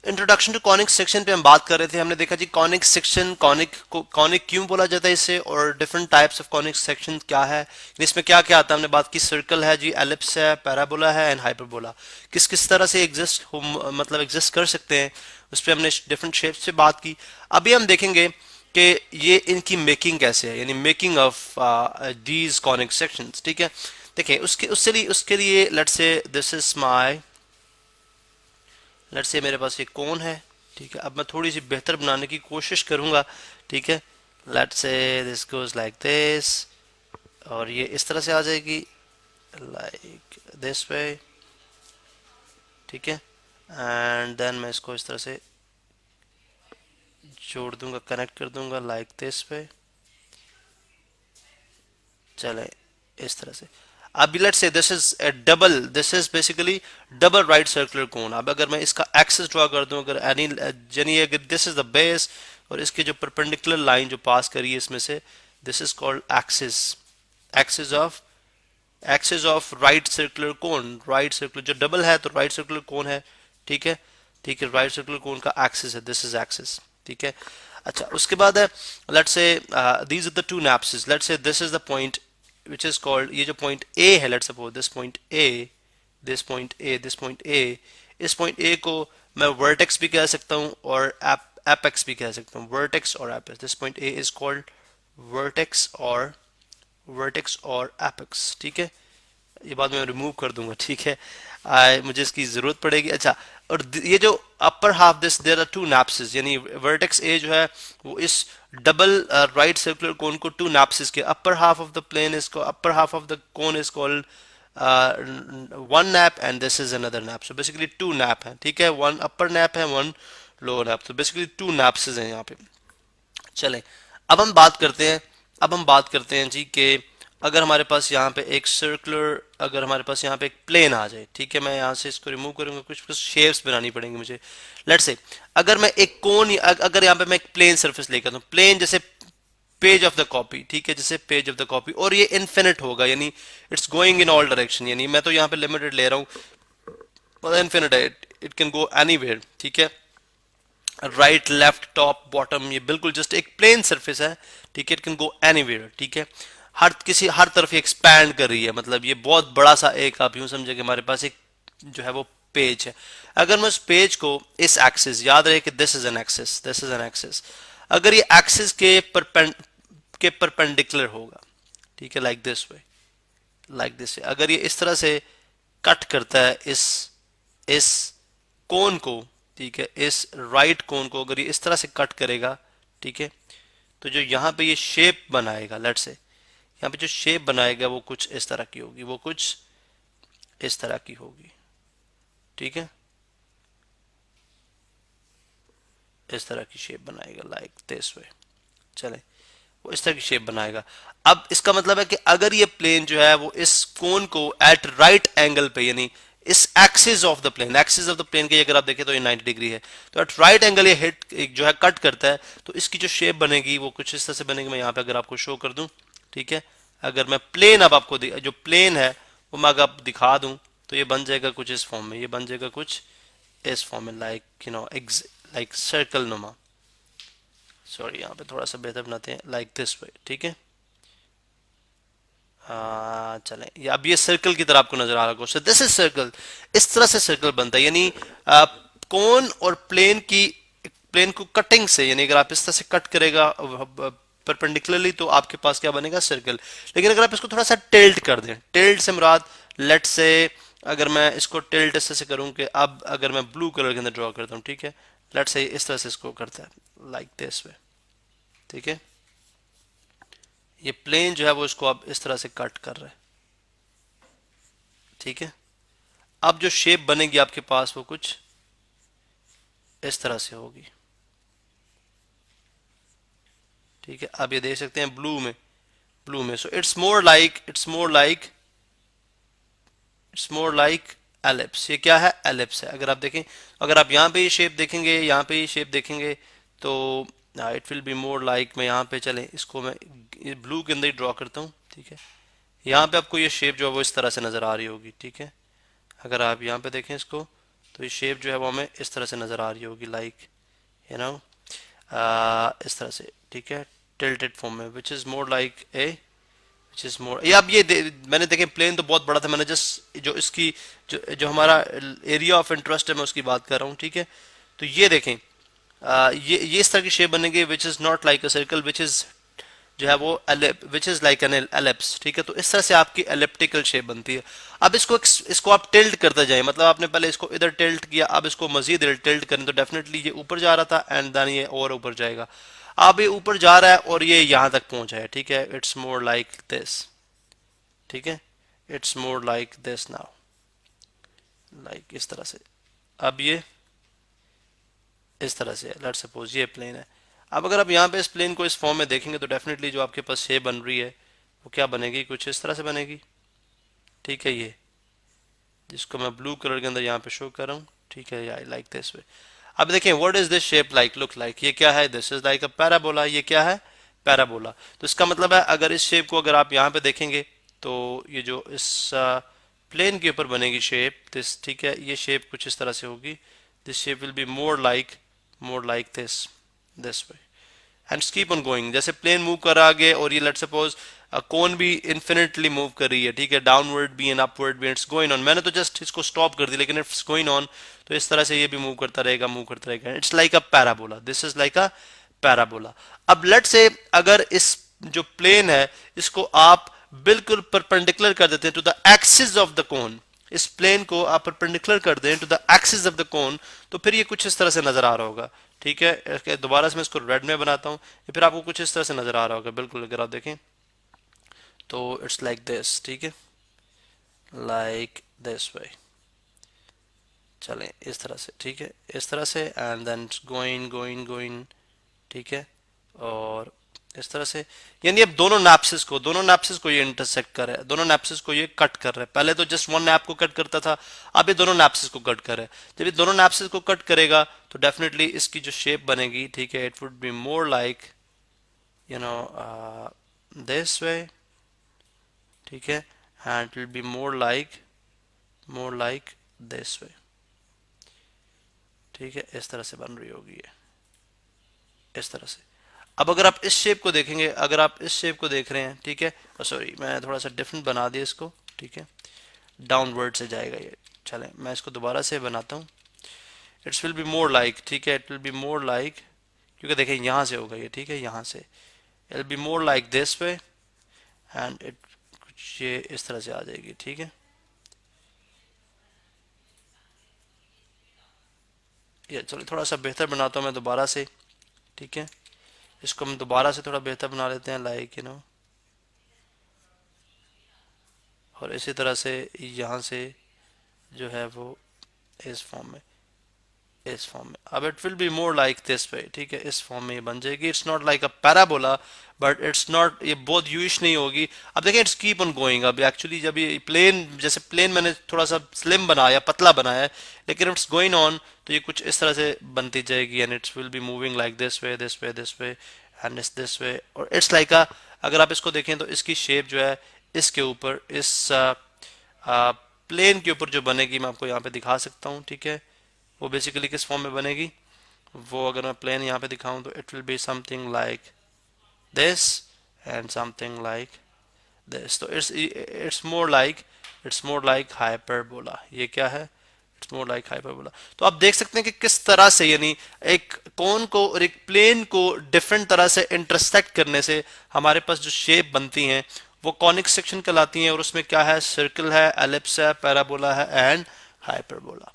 Introduction to conic section पे हम बात कर रहे थे। हमने देखा जी कॉनिक सेक्शन, कॉनिक को कॉनिक क्यों बोला जाता है इसे, और different types of conic section क्या है, इसमें क्या क्या आता है। हमने बात की सर्कल है जी, एलिप्स है, पैराबोला है एंड हाइपरबोला। किस किस तरह से एग्जिस्ट हो, मतलब एग्जिस्ट कर सकते हैं, उस पर हमने डिफरेंट शेप्स पे बात की। अभी हम देखेंगे कि ये इनकी मेकिंग कैसे है, यानी making of these conic sections. ठीक है, देखिए उसके लिए let's say this is my, let's say मेरे पास एक कोन है। ठीक है, अब मैं थोड़ी सी बेहतर बनाने की कोशिश करूंगा। ठीक है, let's say this goes like this, और ये इस तरह से आ जाएगी लाइक दिस वे। ठीक है, एंड देन मैं इसको इस तरह से जोड़ दूंगा, कनेक्ट कर दूंगा लाइक दिस वे। चले इस तरह से। अब let's say this is A double, this is basically double right circular cone. अब अगर मैं इसका एक्सिस ड्रॉ कर दूं, अगर एनी यानी अगर दिस इज द बेस और इसके जो परपेंडिकुलर लाइन जो पास करी है इसमें से, this is called axis, axis of, axis of right circular cone. Right circular जो डबल है तो राइट सर्कुलर कोन है। ठीक है, ठीक है, राइट सर्कुलर कोन का एक्सिस है, दिस इज एक्सिस। ठीक है, अच्छा उसके बाद है let's say these are the two nappes. Let's say this is the point which is called, ये जो पॉइंट ए है, let's suppose this point A, this point A, this point A, इस पॉइंट ए को मैं वर्टेक्स भी कह सकता हूँ और एपेक्स भी कह सकता हूँ, वर्टेक्स और apex. This point A is called vertex और, वर्टेक्स और एपेक्स। ठीक है, ये बाद में मैं रिमूव कर दूंगा। ठीक है, मुझे इसकी जरूरत पड़ेगी। अच्छा, और ये जो upper half, this there are two nappes, यानी वर्टेक्स ए जो है वो इस डबल राइट सर्कुलर कोन को टू नैप्सिस के upper half of the plane, इसको upper half of the cone is called one nappe and this is another nappe. So basically two nappe है। ठीक है, वन अपर नैप है, one lower nappe, तो basically two nappes हैं यहाँ पे। चलें, अब हम बात करते हैं, अब हम बात करते हैं जी कि अगर हमारे पास यहाँ पे एक सर्कुलर, अगर हमारे पास यहाँ पे एक प्लेन आ जाए। ठीक है, मैं यहाँ से इसको रिमूव करूंगा, कुछ कुछ शेप्स बनानी पड़ेंगी मुझे। लेट्स से अगर मैं एक कोन, अगर यहाँ पे मैं एक प्लेन सरफेस लेकर, प्लेन जैसे पेज ऑफ द कॉपी। ठीक है, जैसे पेज ऑफ द कॉपी, और ये इन्फिनिट होगा, यानी it's going in all direction, यानी मैं तो यहाँ पे लिमिटेड ले रहा हूँ, मतलब इन्फिनिट है, इट कैन गो एनीवेयर। ठीक है, राइट लेफ्ट टॉप बॉटम, ये बिल्कुल जस्ट एक प्लेन सरफेस है। ठीक है, इट कैन गो एनीवेयर। ठीक है, हर तरफ एक्सपैंड कर रही है, मतलब ये बहुत बड़ा सा एक, आप यूं समझे कि हमारे पास एक जो है वो पेज है। अगर मैं उस पेज को इस एक्सिस, याद रहे कि this is an axis, this is an axis, अगर ये एक्सिस के परपेंडिकुलर होगा। ठीक है, like this way, like this way, अगर ये इस तरह से कट करता है इस कोन को। ठीक है, इस राइट कोन को अगर ये इस तरह से कट करेगा। ठीक है, तो जो यहाँ पे ये शेप बनाएगा, लेट से यहाँ पे जो शेप बनाएगा वो कुछ इस तरह की होगी, वो कुछ इस तरह की होगी। ठीक है, इस तरह की शेप बनाएगा लाइक दिस वे। चले, वो इस तरह की शेप बनाएगा। अब इसका मतलब है कि अगर ये प्लेन जो है वो इस कोन को एट राइट एंगल पे, यानी इस axis of the plane, axis of the plane की अगर आप देखें तो ये 90 डिग्री है, तो एट राइट एंगल ये हिट जो है कट करता है, तो इसकी जो शेप बनेगी वो कुछ इस तरह से बनेगी। मैं यहाँ पे अगर आपको शो कर दूं, ठीक है, अगर मैं प्लेन अब आपको जो प्लेन है वो मैं अगर आप दिखा दूं, तो ये बन जाएगा कुछ इस फॉर्म में, ये बन जाएगा कुछ इस फॉर्म में, like you know like circle नुमा। सॉरी, यहाँ पे थोड़ा सा बेहतर बनाते हैं, लाइक दिस वे। ठीक है, चलें, ये अब ये सर्कल की तरह आपको नजर आ रहा है, दिस इज सर्कल। इस तरह से सर्कल बनता है, यानी कोन और प्लेन की, प्लेन को कटिंग से, यानी अगर आप इस तरह से कट करेगा परपेंडिकुलरली, तो आपके पास क्या बनेगा, सर्कल। लेकिन अगर आप इसको थोड़ा सा टिल्ट कर दें, टिल्ट से मुराद, लेट से अगर मैं इसको टिल्ट इस तरह से करूं कि अब अगर मैं ब्लू कलर के अंदर ड्रॉ करता हूं, ठीक है, लेट से इस तरह से इसको करता है लाइक दिस वे। ठीक है, ये प्लेन जो है वो इसको अब इस तरह से कट कर रहा है। ठीक है, अब जो शेप बनेगी आपके पास वो कुछ इस तरह से होगी। ठीक है, अब ये देख सकते हैं ब्लू में, ब्लू में, so it's more like ellipse. ये क्या है, एलिप्स है। अगर आप देखें, अगर आप यहाँ पे ये शेप देखेंगे, यहाँ पे ये शेप देखेंगे, तो it will be more like, मैं यहाँ पे चले इसको मैं ब्लू के अंदर ही ड्रॉ करता हूँ। ठीक है, यहाँ पे आपको ये शेप जो है वो इस तरह से नजर आ रही होगी। ठीक है, अगर आप यहाँ पे देखें इसको, तो ये शेप जो है वो हमें इस तरह से नज़र आ रही होगी, लाइक यू नो इस तरह से, ठीक है, टिल्टेड फॉर्म में, which is more like a, which is more, ये अब ये मैंने देखें प्लेन तो बहुत बड़ा था, मैंने जस्ट जो इसकी जो हमारा एरिया ऑफ इंटरेस्ट है मैं उसकी बात कर रहा हूँ, ठीक है। तो ये देखें ये इस तरह की शेप बनेगी which is not like a circle, which is जो है वो which is like an ellipse, ठीक है। तो इस तरह से आपकी एलिप्टिकल शेप बनती है। अब इसको आप टिल्ट करते जाएं, मतलब आपने पहले इसको इधर टिल्ट किया, अब इसको मजीद टिल्ट करें तो डेफिनेटली ये ऊपर जा रहा था एंड देन ये और ऊपर जाएगा। अब ये ऊपर जा रहा है और ये यहां तक पहुंचा है, ठीक है। इट्स मोर लाइक दिस, ठीक है, it's more like this now, like इस तरह से। अब ये इस तरह से, लेट्स सपोज ये प्लेन है। अब अगर आप यहाँ पे इस प्लेन को इस फॉर्म में देखेंगे तो डेफिनेटली जो आपके पास शेप बन रही है वो क्या बनेगी, कुछ इस तरह से बनेगी, ठीक है। ये जिसको मैं ब्लू कलर के अंदर यहाँ पे शो कर रहा हूँ, ठीक है, आई लाइक दिस वे। अब देखें what is this shape like look like, ये क्या है, this is like a parabola, ये क्या है, पैराबोला। तो इसका मतलब है अगर इस शेप को अगर आप यहाँ पे देखेंगे तो ये जो इस प्लेन के ऊपर बनेगी शेप दिस, ठीक है, ये शेप कुछ इस तरह से होगी। This shape will be more like this way and keep on going. जैसे प्लेन मूव कर रहा आगे और ये लेट सपोज कौन भी इन्फिनिटली मूव कर रही है, ठीक है, डाउनवर्ड भी एंड अपवर्ड भी, इट्स गोइंग ऑन। मैंने तो जस्ट इसको स्टॉप कर दिया लेकिन इट्स गोइंग ऑन, तो इस तरह से ये भी मूव करता रहेगा। It's like a parabola, this is like a parabola. अब लेट से अगर इस जो प्लेन है इसको आप बिल्कुल परपेंडिकुलर कर देते हैं to the axis of the cone, इस प्लेन को आप परपेंडिकुलर कर दें to the axis of the cone, तो फिर ये कुछ इस तरह से नजर आ रहा होगा, ठीक है। दोबारा से मैं इसको रेड में बनाता हूँ, ये फिर आपको कुछ इस तरह से नजर आ रहा होगा, बिल्कुल अगर आप देखें तो इट्स लाइक दिस, ठीक है, लाइक दिस वे। चलें इस तरह से, ठीक है, इस तरह से एंड देन गोइंग, ठीक है, और इस तरह से। यानी अब दोनों नैप्सिस को ये इंटरसेक्ट कर रहा है, दोनों नैप्सिस को ये कट कर रहा है। पहले तो जस्ट वन नैप को कट करता था, अब ये दोनों नैप्सिस को कट कर रहा है। जब ये दोनों नैप्सिस को कट करेगा तो डेफिनेटली इसकी जो शेप बनेगी, ठीक है, it would be more like you know this way, ठीक है, and it will be more like this way, ठीक है। इस तरह से बन रही होगी ये, इस तरह से। अब अगर आप इस शेप को देखेंगे, अगर आप इस शेप को देख रहे हैं, ठीक है, सॉरी मैं थोड़ा सा डिफरेंट बना दिया इसको, ठीक है, डाउनवर्ड से जाएगा ये। चलें मैं इसको दोबारा से बनाता हूँ। It's will be more like, ठीक है, it will be more like, क्योंकि देखें यहाँ से होगा ये, ठीक है, यहाँ से it will be more like this way and it कुछ ये इस तरह से आ जाएगी, ठीक है। ये चलो थोड़ा सा बेहतर बनाता हूँ मैं दोबारा से, ठीक है, इसको हम दोबारा से थोड़ा बेहतर बना लेते हैं, लाइक यू नो, और इसी तरह से यहाँ से जो है वो इस फॉर्म में, इस फॉर्म में। अब it will be more like this way, ठीक है, इस फॉर्म में ये बन जाएगी। It's not like a parabola but it's not, ये बहुत यूश नहीं होगी। अब देखें इट्स कीप ऑन गोइंग। अब एक्चुअली जब ये प्लेन, जैसे प्लेन मैंने थोड़ा सा स्लिम बनाया, पतला बनाया है, लेकिन इट्स गोइंग ऑन तो ये कुछ इस तरह से बनती जाएगी and it's will be moving like this way and it's this way. और इट्स लाइक अ, अगर आप इसको देखें तो इसकी शेप जो है इसके ऊपर, इस प्लेन के ऊपर जो बनेगी मैं आपको यहाँ पे दिखा सकता हूँ, ठीक है। वो बेसिकली किस फॉर्म में बनेगी, वो अगर मैं प्लेन यहाँ पे दिखाऊं तो it will be something like this and something like this. तो इट्स मोर लाइक हाइपरबोला। ये क्या है, इट्स मोर लाइक हाइपरबोला। तो आप देख सकते हैं कि किस तरह से, यानी एक कोन को और एक प्लेन को डिफरेंट तरह से इंटरसेक्ट करने से हमारे पास जो शेप बनती हैं वो कॉनिक सेक्शन कहलाती हैं। और उसमें क्या है, सर्कल है, एलिप्स है, पैराबोला है एंड हाइपरबोला।